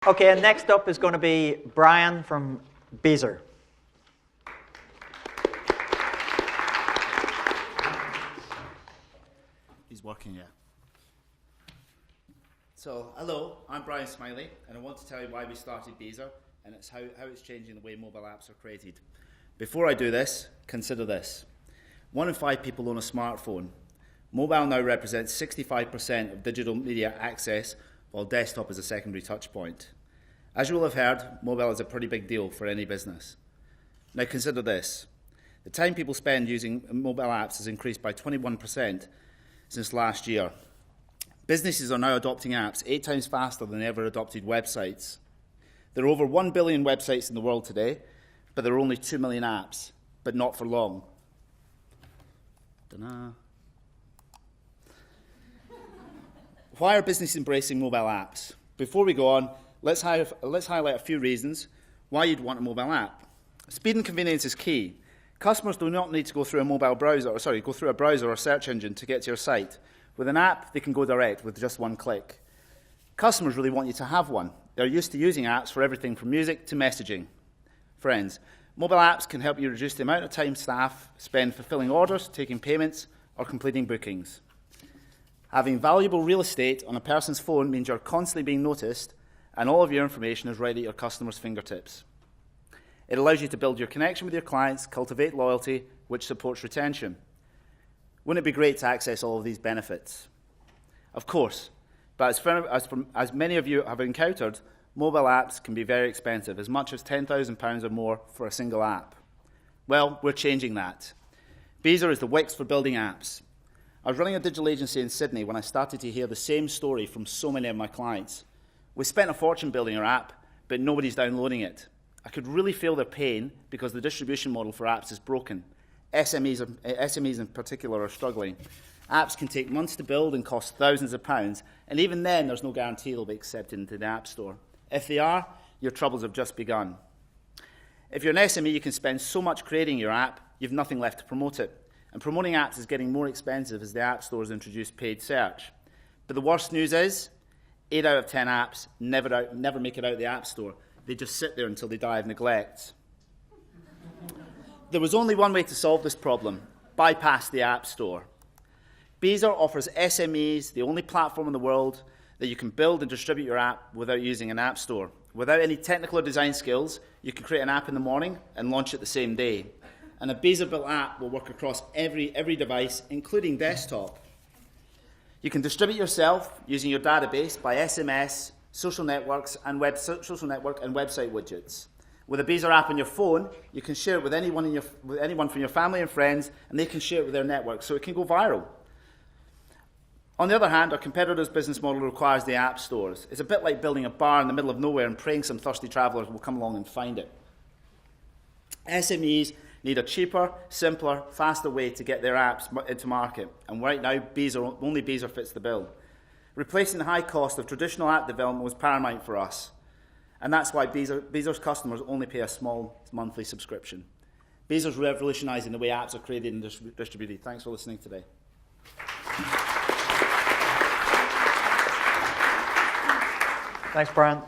Okay, and next up is going to be Brian from Beezer. He's working, yeah. So, hello, I'm Brian Smiley, and I want to tell you why we started Beezer, and it's how it's changing the way mobile apps are created. Before I do this, consider this. 1 in 5 people own a smartphone. Mobile now represents 65% of digital media access, while desktop is a secondary touch point. As you will have heard, mobile is a pretty big deal for any business. Now consider this. The time people spend using mobile apps has increased by 21% since last year. Businesses are now adopting apps 8 times faster than they ever adopted websites. There are over 1 billion websites in the world today, but there are only 2 million apps, but not for long. Why are businesses embracing mobile apps? Before we go on, let's highlight a few reasons why you'd want a mobile app. Speed and convenience is key. Customers do not need to go through a browser or search engine to get to your site. With an app, they can go direct with just one click. Customers really want you to have one. They're used to using apps for everything from music to messaging. Friends, mobile apps can help you reduce the amount of time staff spend fulfilling orders, taking payments, or completing bookings. Having valuable real estate on a person's phone means you're constantly being noticed and all of your information is right at your customers' fingertips. It allows you to build your connection with your clients, cultivate loyalty, which supports retention. Wouldn't it be great to access all of these benefits? Of course, but as many of you have encountered, mobile apps can be very expensive, as much as £10,000 or more for a single app. Well, we're changing that. Beezer is the Wix for building apps. I was running a digital agency in Sydney when I started to hear the same story from so many of my clients. We spent a fortune building our app, but nobody's downloading it. I could really feel their pain because the distribution model for apps is broken. SMEs in particular are struggling. Apps can take months to build and cost thousands of pounds, and even then there's no guarantee they'll be accepted into the App Store. If they are, your troubles have just begun. If you're an SME, you can spend so much creating your app, you've nothing left to promote it. And promoting apps is getting more expensive as the App Stores introduce paid search. But the worst news is, 8 out of 10 apps never make it out of the App Store. They just sit there until they die of neglect. There was only one way to solve this problem: bypass the App Store. Beezer offers SMEs the only platform in the world that you can build and distribute your app without using an App Store. Without any technical or design skills, you can create an app in the morning and launch it the same day. And a Beezer-built app will work across every device, including desktop. You can distribute yourself using your database by SMS, social network and website widgets. With a Beezer app on your phone, you can share it with anyone from your family and friends, and they can share it with their network, so it can go viral. On the other hand, our competitor's business model requires the app stores. It's a bit like building a bar in the middle of nowhere and praying some thirsty travellers will come along and find it. SMEs need a cheaper, simpler, faster way to get their apps into market, and right now, only Beezer fits the bill. Replacing the high cost of traditional app development was paramount for us, and that's why Beezer's customers only pay a small monthly subscription. Beezer's revolutionising the way apps are created and distributed. Thanks for listening today. Thanks, Brian.